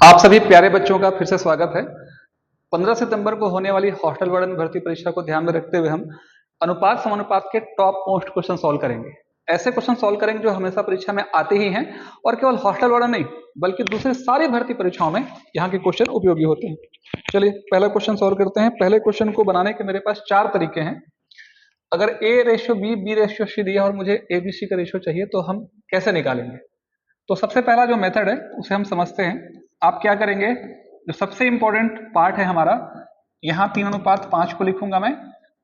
आप सभी प्यारे बच्चों का फिर से स्वागत है। 15 सितंबर को होने वाली हॉस्टल वार्डन भर्ती परीक्षा को ध्यान में रखते हुए हम अनुपात समानुपात के टॉप मोस्ट क्वेश्चन सॉल्व करेंगे। ऐसे क्वेश्चन सॉल्व करेंगे जो हमेशा परीक्षा में आते ही हैं और केवल हॉस्टल वार्डन नहीं बल्कि दूसरी सारी भर्ती परीक्षाओं में यहाँ के क्वेश्चन उपयोगी होते हैं। चलिए पहला क्वेश्चन सॉल्व करते हैं। पहले क्वेश्चन को बनाने के मेरे पास 4 तरीके हैं। अगर A/B दिया और मुझे ABC का रेशियो चाहिए तो हम कैसे निकालेंगे? तो सबसे पहला जो मेथड है उसे हम समझते हैं। आप क्या करेंगे, जो सबसे इंपॉर्टेंट पार्ट है हमारा, यहाँ 3:5 को लिखूंगा मैं,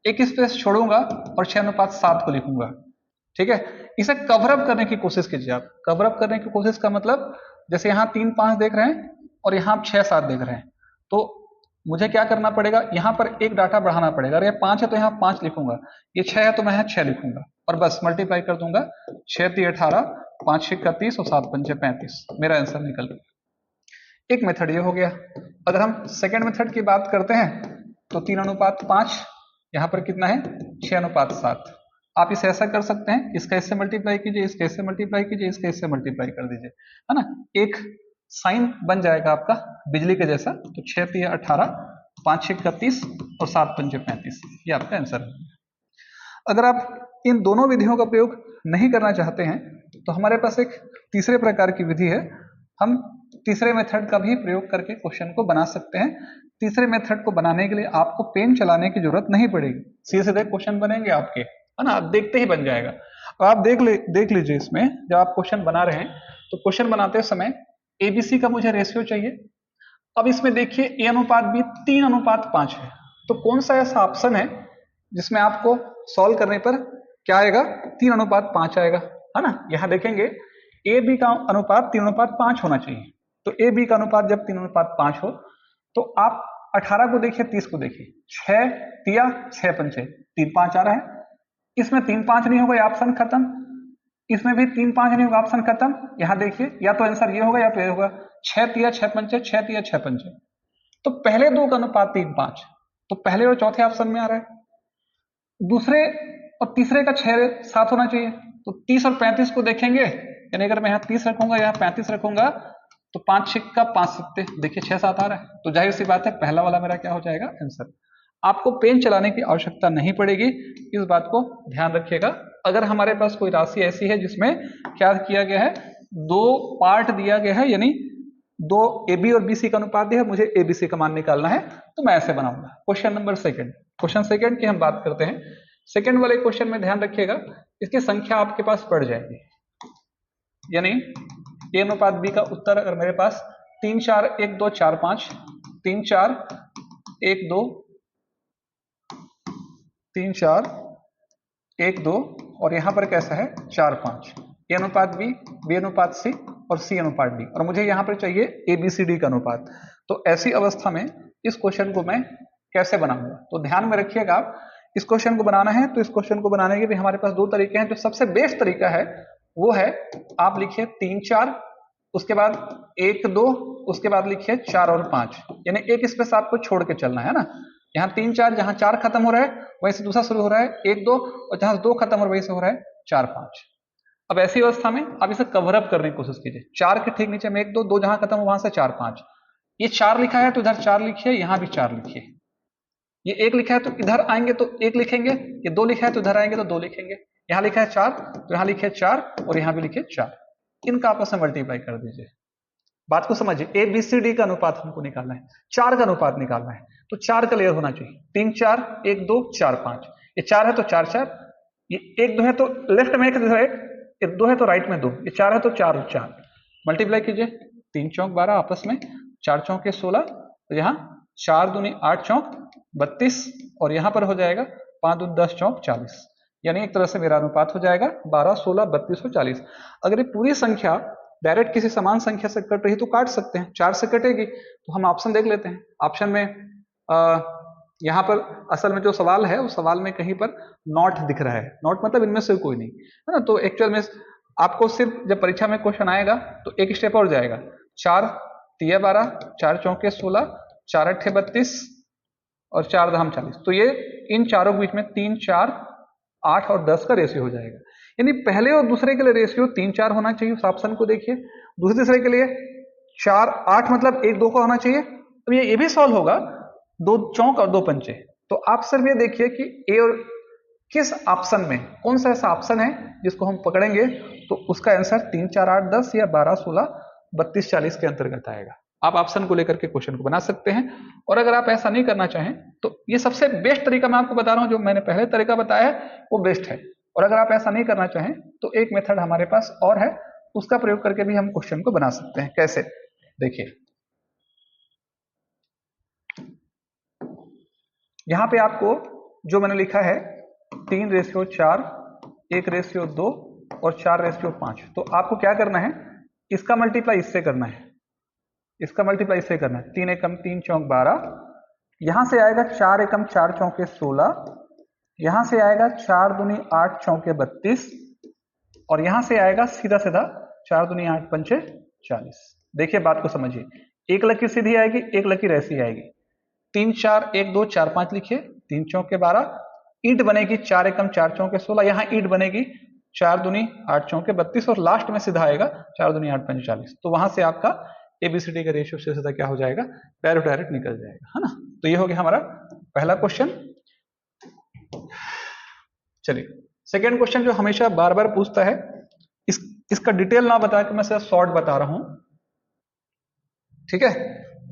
एक स्पेस छोड़ूंगा और 6:7 को लिखूंगा। ठीक है, इसे कवर अप करने की कोशिश कीजिए। आप कवर अप करने की कोशिश का मतलब, जैसे यहाँ 3-5 देख रहे हैं और यहाँ आप 6-7 देख रहे हैं, तो मुझे क्या करना पड़ेगा, यहाँ पर एक डाटा बढ़ाना पड़ेगा। अगर ये 5 है तो यहाँ 5 लिखूंगा, ये 6 है तो मैं यहाँ 6 लिखूंगा और बस मल्टीप्लाई कर दूंगा। 6×3 = 18, 5×6 = 31 और 7×5 = 35। मेरा आंसर निकल गया। एक मेथड ये हो गया। अगर हम सेकेंड मेथड की बात करते हैं तो 3:5, यहाँ पर कितना है 6:7। आप इसे ऐसा कर सकते हैं, इसका इससे मल्टीप्लाई कीजिए, इसका इससे मल्टीप्लाई कीजिए, इसका इससे मल्टीप्लाई कर दीजिए, है ना। एक साइन बन जाएगा आपका बिजली के जैसा। तो 6×3 = 18, 5×6 = 31 और 7×5 = 35। ये आपका आंसर है। अगर आप इन दोनों विधियों का प्रयोग नहीं करना चाहते हैं तो हमारे पास एक तीसरे प्रकार की विधि है। हम तीसरे मेथड का भी प्रयोग करके क्वेश्चन को बना सकते हैं। तीसरे मेथड को बनाने के लिए आपको पेन चलाने की जरूरत नहीं पड़ेगी, सीधे सीधे क्वेश्चन बनेंगे आपके, है ना। आप देखते ही बन जाएगा। अब आप देख लीजिए, इसमें जब आप क्वेश्चन बना रहे हैं तो क्वेश्चन बनाते समय ABC का मुझे रेशियो चाहिए। अब इसमें देखिए A/B 3:5 है, तो कौन सा ऐसा ऑप्शन है जिसमें आपको सॉल्व करने पर क्या आएगा, 3:5 आएगा, है ना। यहां देखेंगे AB का अनुपात 3:5 होना चाहिए। तो AB का अनुपात जब 3:5 हो तो आप 18 को देखिए, 30 को देखिए, 6×3 = 6×5 = 3×5 आ रहा है। इसमें 3×5 नहीं होगा, ऑप्शन खत्म। इसमें भी 3×5 नहीं होगा, ऑप्शन खत्म। यहां देखिए, या तो आंसर ये होगा या तो ये होगा। 6×3 = 6×5, 6×3 = 6×5। तो पहले दो का अनुपात 3:5, तो पहले और चौथे ऑप्शन में आ रहा है। दूसरे और तीसरे का 6:7 होना चाहिए। तो 30 और 35 को देखेंगे, यानी अगर मैं यहाँ 30 रखूंगा, यहाँ 35 रखूंगा, तो 5×6 = 5×7, देखिए 6-7 आ रहा है। तो जाहिर सी बात है पहला वाला मेरा क्या हो जाएगा, आंसर। आपको पेन चलाने की आवश्यकता नहीं पड़ेगी, इस बात को ध्यान रखिएगा। अगर हमारे पास कोई राशि ऐसी है जिसमें क्या किया गया है, 2 पार्ट दिया गया है, यानी 2 AB और BC का अनुपात दिया है, मुझे ABC का मान निकालना है, तो मैं ऐसे बनाऊंगा। Question number second, question second की हम बात करते हैं। सेकंड वाले क्वेश्चन में ध्यान रखिएगा, इसकी संख्या आपके पास बढ़ जाएगी, यानी A/B का उत्तर अगर मेरे पास 3, 4, 1, 2, 4, 5, 3, 4, 1, 2, 3, 4, 1, 2 और यहां पर कैसा है 4, 5, A/B, B/C और C/D, और मुझे यहां पर चाहिए ABCD का अनुपात। तो ऐसी अवस्था में इस क्वेश्चन को मैं कैसे बनाऊंगा, तो ध्यान में रखिएगा। आप इस क्वेश्चन को बनाना है तो इस क्वेश्चन को बनाने के भी हमारे पास 2 तरीके हैं। जो सबसे बेस्ट तरीका है वो है, आप लिखिए 3, 4, उसके बाद 1, 2, उसके बाद लिखिए 4 और 5, यानी एक स्पेस आपको छोड़ के चलना है ना। यहाँ 3, 4, जहां 4 खत्म हो रहा है वहीं से दूसरा शुरू हो रहा है 1, 2, और जहां 2 खत्म हो रहा है वहीं से हो रहा है 4, 5। अब ऐसी अवस्था में आप इसे कवर अप करने की कोशिश कीजिए। 4 के ठीक नीचे में 1, 2, 2 जहां खत्म हो वहां से 4, 5। ये 4 लिखा है तो इधर 4 लिखिए, यहां भी 4 लिखिए। ये 1 लिखा है तो इधर आएंगे तो 1 लिखेंगे, ये 2 लिखा है तो इधर आएंगे तो 2 लिखेंगे। यहाँ लिखा है 4 तो यहाँ लिखिए 4 और यहाँ भी लिखिए 4। इनका आपस में मल्टीप्लाई कर दीजिए। बात को समझिए, ABCD का अनुपात हमको निकालना है, 4 का अनुपात निकालना है, तो 4 का लेयर होना चाहिए। 3, 4, 1, 2, 4, 5। ये 4 है तो 4, 4, ये 1, 2 है तो लेफ्ट में 1, इधर 1, ये 2 है तो राइट में 2, ये 4 है तो 4 और 4 मल्टीप्लाई कीजिए। 3 चौक 12 आपस में, 4 चौके 16, तो यहाँ 4 दूनी 8 चौक 32 और यहाँ पर हो जाएगा 5 दूनी 10 चौक 40, यानी एक तरह से मेरा अनुपात हो जाएगा 12, 16, 32 और 40। अगर ये पूरी संख्या डायरेक्ट किसी समान संख्या से कट रही तो काट सकते हैं, 4 से कटेगी तो हम ऑप्शन देख लेते हैं। ऑप्शन में यहाँ पर असल में जो सवाल है उस सवाल में कहीं पर नॉट दिख रहा है, नॉट मतलब इनमें से कोई नहीं, है ना। तो एक्चुअल में आपको सिर्फ जब परीक्षा में क्वेश्चन आएगा तो एक स्टेप और जाएगा। 4 3 12, 4 चौके 16, 4 8 32 और 4 दाम 40, तो ये इन चारों के बीच में 3, 4, 8 और 10 का रेशियो हो जाएगा। यानी पहले और दूसरे के लिए रेशियो 3, 4 होना चाहिए, उस ऑप्शन को देखिए। दूसरे तीसरे के लिए 4 8 मतलब 1 2 का होना चाहिए। तो ये भी सॉल्व होगा, 2 चौक और 2 पंचे। तो आप सिर्फ ये देखिए कि ए और किस ऑप्शन में कौन सा ऐसा ऑप्शन है जिसको हम पकड़ेंगे तो उसका आंसर 3 4 8 10 या 12 16 32 40 के अंतर्गत आएगा। आप ऑप्शन को लेकर के क्वेश्चन को बना सकते हैं। और अगर आप ऐसा नहीं करना चाहें तो ये सबसे बेस्ट तरीका मैं आपको बता रहा हूं, जो मैंने पहले तरीका बताया है वो बेस्ट है। और अगर आप ऐसा नहीं करना चाहें तो एक मेथड हमारे पास और है, उसका प्रयोग करके भी हम क्वेश्चन को बना सकते हैं। कैसे, देखिए यहां पे आपको जो मैंने लिखा है 3:4, 1:2 और 4:5। तो आपको क्या करना है, इसका मल्टीप्लाई इससे करना है, इसका मल्टीप्लाई इससे करना है। 3 एकम 3 चौक 12, यहां से आएगा 4 एकम 4 चौके 16, यहां से आएगा 4 दूनी 8 चौके 32 और यहां से आएगा सीधा सीधा 4 दूनी 8 पंचे 40। देखिए बात को समझिए, एक लकीर सीधी आएगी, एक लकीर ऐसी आएगी। 3 4 1 2 4 5 लिखिए, 3 चौके 12, ईंट बनेगी 4 एकम 4 चौके 16, यहाँ ईंट बनेगी 4 दूनी 8 चौके 32 और लास्ट में सीधा आएगा 4 दूनी 8 पंचे 40। तो वहां से आपका एबीसीडी का रेशियो से सीधा क्या हो जाएगा, डायरेक्ट डायरेक्ट निकल जाएगा, है ना। तो ये हो गया हमारा पहला क्वेश्चन। चलिए सेकेंड क्वेश्चन जो हमेशा बार बार पूछता है, इसका डिटेल ना बता के मैं सिर्फ शॉर्ट बता रहा हूं, ठीक है।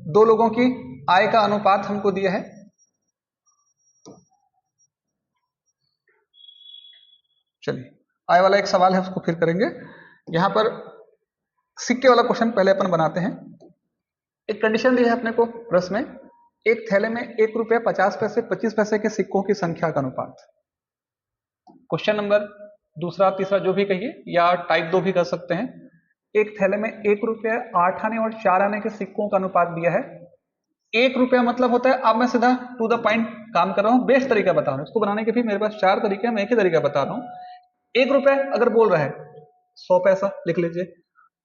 दो लोगों की आय का अनुपात हमको दिया है, चलिए आय वाला एक सवाल है उसको फिर करेंगे। यहां पर सिक्के वाला क्वेश्चन पहले अपन बनाते हैं। एक कंडीशन दी है अपने को प्रश्न में, एक थैले में 1 रुपया 50 पैसे 25 पैसे के सिक्कों की संख्या का अनुपात। क्वेश्चन नंबर दूसरा तीसरा जो भी कहिए, या टाइप 2 भी कर सकते हैं। एक थैले में 1 रुपया 8 आने और 4 आने के सिक्कों का अनुपात दिया है। 1 रुपया मतलब होता है, अब मैं सीधा टू द पॉइंट काम कर रहा हूं, बेस्ट तरीका बता रहा हूं। इसको बनाने के भी मेरे पास 4 तरीके हैं, मैं एक ही तरीका बता रहा हूं। 1 रुपया अगर बोल रहा है 100 पैसा लिख लीजिए,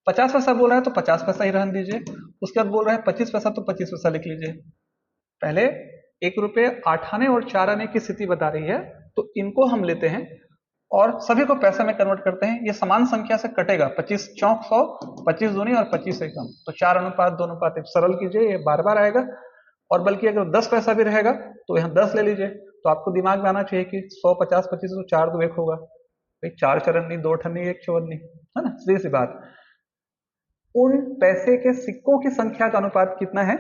50 पैसा बोल रहा है तो 50 पैसा ही रहने दीजिए, उसके बाद बोल रहा है 25 पैसा तो 25 पैसा लिख लीजिए। पहले 1 रुपये 8 आने और 4 आने की स्थिति बता रही है, तो इनको हम लेते हैं और सभी को पैसे में कन्वर्ट करते हैं। ये समान संख्या से कटेगा, 25 चौक 100, 25 दूनी और 25 एकम, तो 4 अनुपात 2 अनुपात 1 सरल कीजिए, ये बार बार आएगा। और बल्कि अगर 10 पैसा भी रहेगा तो यहाँ 10 ले लीजिए। तो आपको दिमाग में आना चाहिए कि 100 50 25 तो 4 2 1 होगा, भाई 4 चरन्नी 2 अठन्नी 1 चौवन्नी, है ना, सीधी सी बात। उन पैसे के सिक्कों की संख्या का अनुपात कितना है,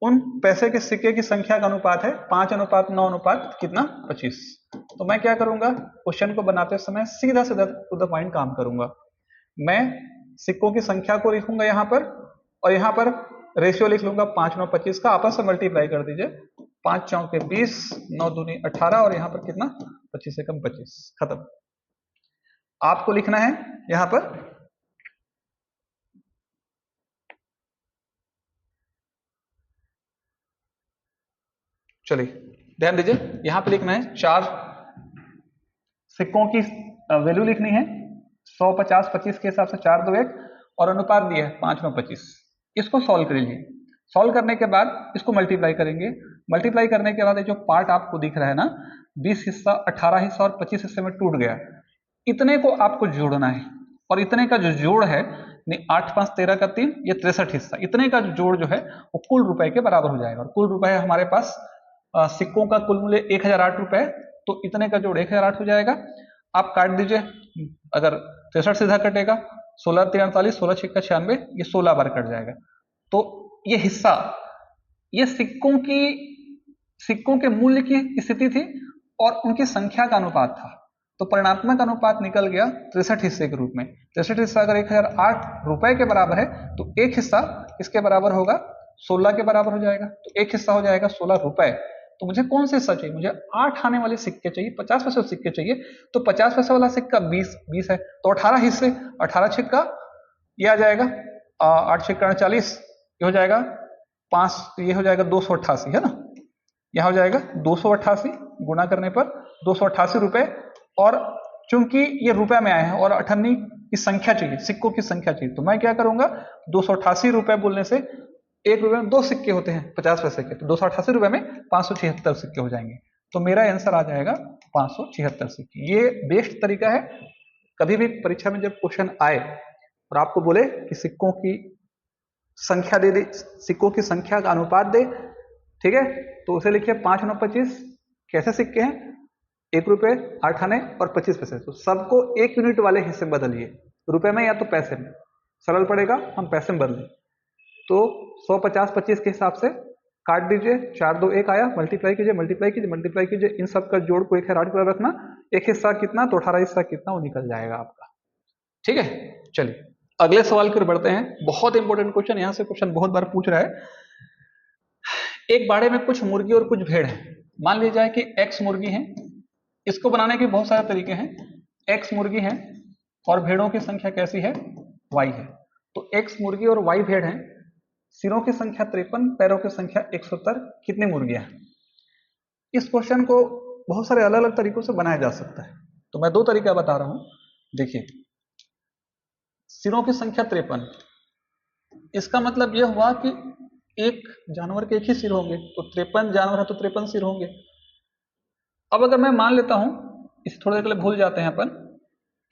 उन पैसे के सिक्के की संख्या का अनुपात है 5 अनुपात 9 अनुपात कितना 25। तो मैं क्या करूंगा, क्वेश्चन को बनाते समय सीधा सीधा टू द पॉइंट काम करूंगा। मैं सिक्कों की संख्या को लिखूंगा यहाँ पर, और यहाँ पर रेशियो लिख लूंगा 5 9 25 का, आपस में मल्टीप्लाई कर दीजिए। 5 चौके 20, 9 दूनी 18 और यहाँ पर कितना 25 एकम 25, खत्म। आपको लिखना है यहाँ पर चलिए ध्यान दीजिए, यहां पे लिखना है 4 सिक्कों की वैल्यू लिखनी है, 100 50 25 के हिसाब से 4 2 1 और अनुपात दिया है 5 9 25। इसको सॉल्व कर लीजिए, सॉल्व करने के बाद इसको मल्टीप्लाई करेंगे। मल्टीप्लाई करने के बाद जो पार्ट आपको दिख रहा है ना, 20 हिस्सा 18 हिस्सा और 25 हिस्से में टूट गया, इतने को आपको जोड़ना है। और इतने का जो जोड़ है, 8 5 13 का 3, ये 63 हिस्सा, इतने का जो जोड़ जो है वो कुल रुपए के बराबर हो जाएगा। और कुल रुपए है हमारे पास सिक्कों का कुल मूल्य 1008 रुपए, तो इतने का जोड़ 1008 हो जाएगा। आप काट दीजिए, अगर 63 सीधा कटेगा, 16 3 48, 16 6 96, ये 16 बार कट जाएगा। तो ये हिस्सा ये सिक्कों के मूल्य की स्थिति थी और उनकी संख्या का अनुपात था। तो परिणात्मक अनुपात निकल गया 63 हिस्से के रूप में। 63 हिस्सा अगर 1008 रुपए के बराबर है तो एक हिस्सा इसके बराबर होगा 16 के बराबर हो जाएगा, तो एक हिस्सा हो जाएगा 16 रुपए। तो मुझे कौन सा हिस्सा चाहिए, मुझे 8 आने वाले सिक्के चाहिए, 50 पैसे सिक्के चाहिए। तो 50 पैसे वाला सिक्का 20 है, तो 18 हिस्से, 18 छिक्का ये आ जाएगा 8 छिक्का 40, ये हो जाएगा 5, ये हो जाएगा 288, है ना। यह हो जाएगा 288, गुणा करने पर 288 रुपए। और चूंकि ये रुपए में आए हैं और अठन्नी की संख्या चाहिए, सिक्कों की संख्या चाहिए, तो मैं क्या करूंगा, 288 रुपए बोलने से एक रुपए में 2 सिक्के होते हैं 50 पैसे के, तो 288 रुपए में 576 सिक्के हो जाएंगे। तो मेरा आंसर आ जाएगा 576 सिक्के। ये बेस्ट तरीका है। कभी भी परीक्षा में जब क्वेश्चन आए और आपको बोले कि सिक्कों की संख्या दे दी, सिक्कों की संख्या का अनुपात दे, ठीक है, तो उसे लिखिए 5×9=25। कैसे सिक्के हैं? 1 रुपये, 8 आने और 25 पैसे। तो सबको 1 यूनिट वाले हिस्से में बदलिए, रुपए में या तो पैसे में, सरल पड़ेगा, हम पैसे में बदलें। तो 100, 50, 25 के हिसाब से काट दीजिए, 4 2 1 आया, मल्टीप्लाई कीजिए, मल्टीप्लाई कीजिए, मल्टीप्लाई कीजिए, इन सब का जोड़ को 1,008 रखना, एक हिस्सा कितना तो 18 हिस्सा कितना वो निकल जाएगा आपका। ठीक है, चलिए अगले सवाल की ओर बढ़ते हैं। बहुत इंपॉर्टेंट क्वेश्चन, यहां से क्वेश्चन बहुत बार पूछ रहा है। एक बाड़े में कुछ मुर्गी और कुछ भेड़ है। मान लीजिए जाए कि एक्स मुर्गी है, इसको बनाने के बहुत सारे तरीके हैं। एक्स मुर्गी है और भेड़ों की संख्या कैसी है? वाई है। तो एक्स मुर्गी और वाई भेड़ है, सिरों की संख्या 53, पैरों की संख्या 170, कितनी मुर्गियां? इस क्वेश्चन को बहुत सारे अलग अलग तरीकों से बनाया जा सकता है, तो मैं 2 तरीका बता रहा हूं। देखिए, सिरों की संख्या 53, इसका मतलब यह हुआ कि एक जानवर के एक ही सिर होंगे, तो 53 जानवर है तो 53 सिर होंगे। अब अगर मैं मान लेता हूं, इसे थोड़ी देर के लिए भूल जाते हैं अपन,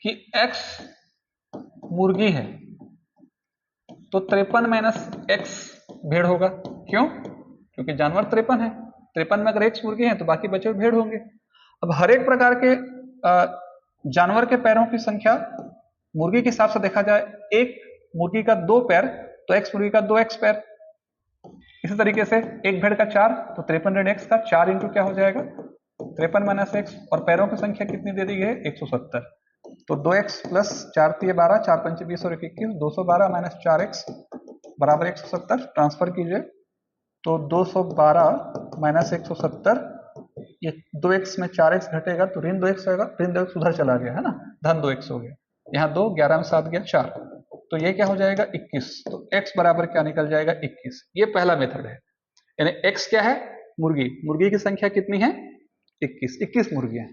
कि x मुर्गी है तो 53 - x भेड़ होगा। क्यों? क्योंकि जानवर 53 है, 53 में अगर x मुर्गी है तो बाकी बचे हुए भेड़ होंगे। अब हर एक प्रकार के जानवर के पैरों की संख्या मुर्गी के हिसाब से देखा जाए, एक मुर्गी का 2 पैर तो x मुर्गी का 2x पैर। इसी तरीके से एक भेड़ का 4 तो 53x का 4 इंटू क्या हो जाएगा? 53 - x, और पैरों की संख्या कितनी दे दी है? 170। तो 2x प्लस 4 × 12, 4 × 5 = 20 और 1 = 21, 212 - 4x बराबर 170। ट्रांसफर कीजिए तो 212 - 170, ये 2x में 4x घटेगा तो ऋण 2x होगा, ऋण 2x उधर चला गया है ना, धन 2x हो गया। यहाँ 2, 11 में 7 गया 4, तो ये क्या हो जाएगा? 21। तो x बराबर क्या निकल जाएगा? 21। ये पहला मेथड है, यानी x क्या है? मुर्गी, मुर्गी की संख्या कितनी है? 21, 21 मुर्गियां।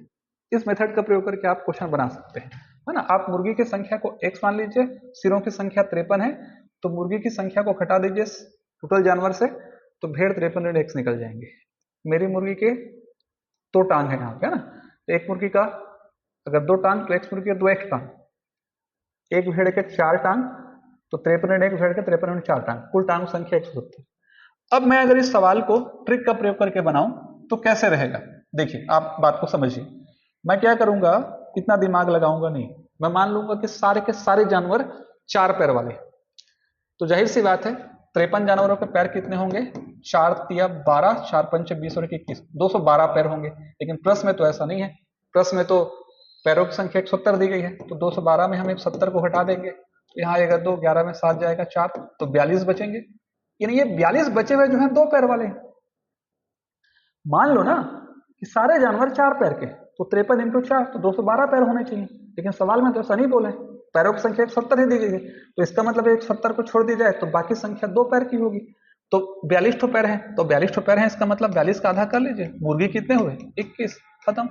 इस मेथड का प्रयोग करके आप क्वेश्चन बना सकते हैं, है ना। आप मुर्गी की संख्या को x मान लीजिए, सिरों की संख्या 53 है, तो मुर्गी की संख्या को घटा दीजिए टोटल जानवर से, तो भेड़ 53 x निकल जाएंगे। मेरी मुर्गी के 2 टांग है यहाँ पे, है ना, तो एक मुर्गी का अगर 2 टांग तो x मुर्गी के 2x टांग, एक भेड़ के 4 टांग तो 53 एक भेड़ के 53 4 टांग, कुल टांग संख्या 170। अब मैं अगर इस सवाल को ट्रिक का प्रयोग करके बनाऊं तो कैसे रहेगा? देखिए, आप बात को समझिए। मैं क्या करूंगा, इतना दिमाग लगाऊंगा नहीं, मैं मान लूंगा कि सारे के सारे जानवर 4 पैर वाले, तो जाहिर सी बात है 53 जानवरों के पैर कितने होंगे? 4 × 12, 4 × 5 = 20 और 1 = 21, 212 पैर होंगे। लेकिन प्रश्न में तो ऐसा नहीं है, प्रश्न में तो पैरों की संख्या 170 दी गई है, तो 212 में हम 170 को हटा देंगे, तो यहाँ आएगा 2, 11 में 7 जाएगा 4, तो 42 बचेंगे। यानी ये 42 बचे हुए जो है 2 पैर वाले। मान लो ना कि सारे जानवर 4 पैर के, तो 53 × 4 तो 212 पैर होने चाहिए, लेकिन सवाल में तो ऐसा नहीं बोले, पैरों की संख्या 170 ही दी गई है, तो इसका मतलब 170 को छोड़ दी जाए तो बाकी संख्या 2 पैर की होगी, तो 42 ठो पैर है, तो 42 ठो पैर है, इसका मतलब 42 का आधा कर लीजिए, मुर्गी कितने हुए? 21, खत्म।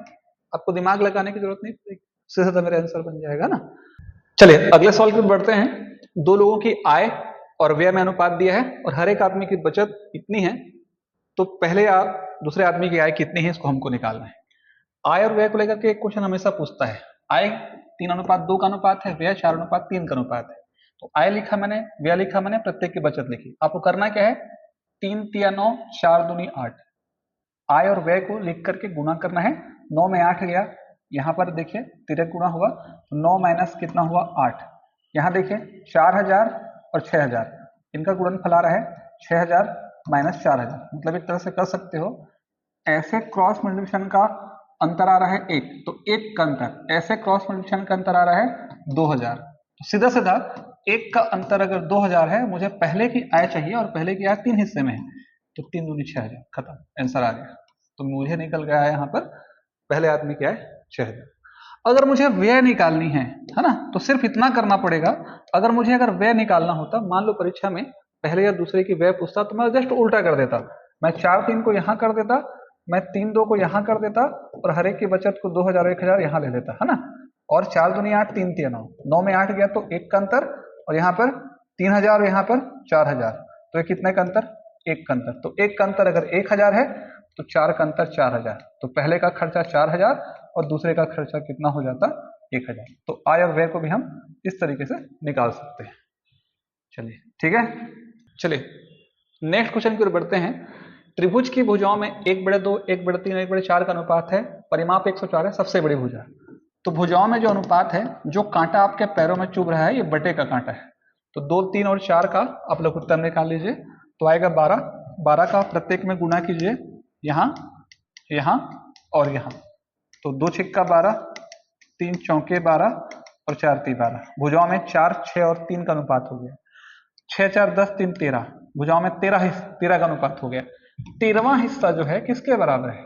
आपको दिमाग लगाने की जरूरत नहीं पड़ेगी, सीधा सीधा मेरा आंसर बन जाएगा ना। चलिए अगले सवाल की बढ़ते हैं। 2 लोगों की आय और व्यय में अनुपात दिया है और हर एक आदमी की बचत इतनी है, तो पहले दूसरे आदमी की आय कितनी है इसको हमको निकालना है। आय और व्यय को लेकर के एक क्वेश्चन हमेशा पूछता है। आय 3:2 का अनुपात है, व्यय 4:3 का अनुपात है। तो आय लिखा मैंने, व्यय लिखा मैंने, प्रत्येक की बचत लिखी। आपको करना क्या है? 3 × 9, 4 दूनी 8। आय और व्यय को लिख करके गुणा करना है। 9 में 8 गया, यहाँ पर देखिए तिरक गुणा हुआ, तो 9 माइनस कितना हुआ? 8। यहाँ देखिए 4000 और 6000, इनका गुणनफल आ रहा है 6000 - 4000, मतलब एक तरह से कर सकते हो, ऐसे क्रॉस मल्टीप्लिकेशन का अंतर आ रहा है 1, तो 1 का अंतर, ऐसे क्रॉस मल्टीप्लिकेशन का अंतर आ रहा है 2000, तो सीधा सीधा 1 का अंतर अगर 2000 है, मुझे पहले की आय चाहिए और पहले की आय 3 हिस्से में है, तो 3 दूनी 6000, खत्म, आंसर आ गया। तो मुझे निकल गया है यहाँ पर पहले आदमी की आय 6000। अगर मुझे व्यय निकालनी है ना, तो सिर्फ इतना करना पड़ेगा। अगर मुझे व्यय निकालना होता, मान लो परीक्षा में पहले या दूसरे की व्यय पूछता, तो मैं जस्ट उल्टा कर देता, मैं 4 3 को यहाँ कर देता, मैं 3 2 को यहाँ कर देता, और हर एक की बचत को 2000 1000 यहाँ ले लेता, है ना। और 4 दूनी 8, 3 3 9, 9 में 8 गया तो 1 का अंतर, और यहाँ पर 3000 और यहाँ पर 4000, तो ये कितने का अंतर? 1 का अंतर। तो 1 का अंतर अगर 1000 है तो 4 का अंतर 4000, तो पहले का खर्चा 4000 और दूसरे का खर्चा कितना हो जाता? 1000। तो आय और व्यय को भी हम इस तरीके से निकाल सकते हैं। चलिए ठीक है। चलिए नेक्स्ट क्वेश्चन की ओर बढ़ते हैं। त्रिभुज की भुजाओं में 1/2, 1/3, 1/4 का अनुपात है, परिमाप 104 है, सबसे बड़ी भुजा। तो भुजाओं में जो अनुपात है, जो कांटा आपके पैरों में चुभ रहा है, ये बटे का कांटा है। तो 2, 3 और 4 का आप लोग उत्तर निकाल लीजिए, तो आएगा 12। 12 का प्रत्येक में गुणा कीजिए, यहाँ, यहाँ और यहाँ। तो 2 छिक्का 12, 3 चौके 12 और 4 ती 12। भुजाओं में 4, 6 और 3 का अनुपात हो गया। 6, 4, 10, 3, 13। भुजाओं में 13 का अनुपात हो गया। 13वां हिस्सा जो है किसके बराबर है?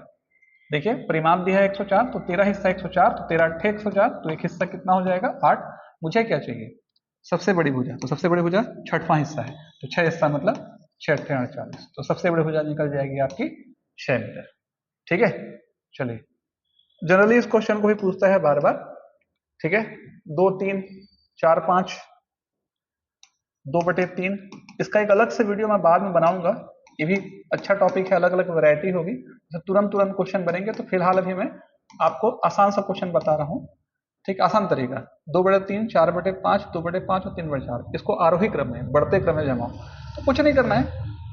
देखिए परिमाप दिया है 104, तो 13 हिस्सा 104, तो 13 8 104, तो एक हिस्सा कितना हो जाएगा? 8। मुझे क्या चाहिए? सबसे बड़ी भुजा। तो सबसे बड़ी भुजा 6वां हिस्सा है, तो 6 हिस्सा मतलब 6 8 48। तो सबसे बड़ी भुजा निकल जाएगी आपकी 6 मीटर। ठीक है, चलिए जनरली इस क्वेश्चन को भी पूछता है बार बार। ठीक है, 2, 3, 4, 5, 2/3। इसका एक अलग से वीडियो मैं बाद में बनाऊंगा, ये भी अच्छा टॉपिक है, अलग अलग वैरायटी होगी, तो तुरंत क्वेश्चन बनेंगे। तो फिलहाल अभी मैं आपको आसान सा क्वेश्चन बता रहा हूँ। ठीक, आसान तरीका, 2/3, 4/5, 2/5 और 3/4। इसको आरोही क्रम में, बढ़ते क्रम में जमाओ। तो कुछ नहीं करना है,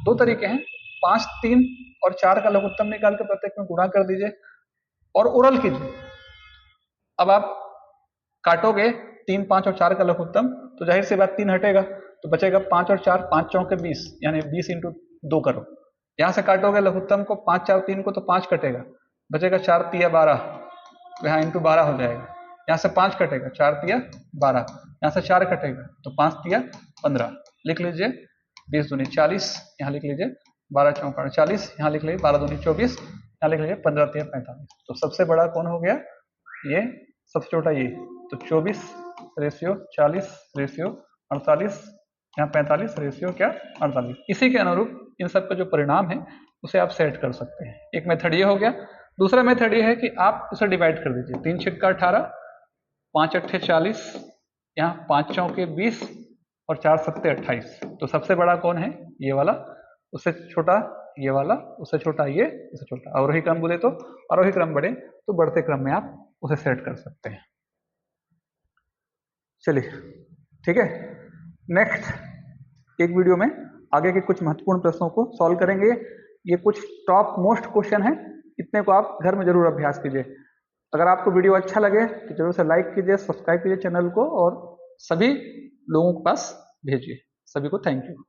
2 तरीके हैं, 5, 3 और 4 का लघुत्तम निकाल के प्रत्येक में गुणा कर दीजिए और ओरल कीजिए। अब आप काटोगे 3, 5 और 4 का लघुत्तम, तो जाहिर सी बात 3 हटेगा, तो बचेगा 5 और 4, 5 चौके 20, यानी 20 इंटू 2 करो। यहां से काटोगे लघुत्तम को, 5, 4, 3 को, तो 5 कटेगा, बचेगा 4 तिया 12, तो यहाँ इंटू 12 हो जाएगा। यहाँ से 5 कटेगा, 4 तिया 12, यहाँ से 4 कटेगा, तो 5 तिया 15। लिख लीजिए 20 दूनी 40, यहाँ लिख लीजिए 12 चौका 40, यहाँ लिख लीजिए 12 दूनी 24, यहाँ लिख लीजिए 15 तिया 45। तो सबसे बड़ा कौन हो गया? ये। सबसे छोटा ये। तो 24 रेशियो 40 रेशियो 48, यहाँ 45 रेशियो क्या? 48। इसी के अनुरूप इन सब का जो परिणाम है उसे आप सेट कर सकते हैं। एक मेथड ये हो गया। दूसरा मेथड ये है कि आप इसे डिवाइड कर दीजिए, 3 छिक्का 18, 5 अट्ठे 40, यहाँ 5 चौके 20 और 4 सत्ते 28। तो सबसे बड़ा कौन है? ये वाला, उससे छोटा ये वाला, उससे छोटा ये, उससे छोटा। अवरोही क्रम बोले तो आरोही क्रम बढ़े तो बढ़ते क्रम में आप उसे सेट कर सकते हैं। चलिए ठीक है, नेक्स्ट एक वीडियो में आगे के कुछ महत्वपूर्ण प्रश्नों को सॉल्व करेंगे। ये कुछ टॉप मोस्ट क्वेश्चन है, इतने को आप घर में जरूर अभ्यास कीजिए। अगर आपको वीडियो अच्छा लगे तो जरूर से लाइक कीजिए, सब्सक्राइब कीजिए चैनल को और सभी लोगों के पास भेजिए। सभी को थैंक यू।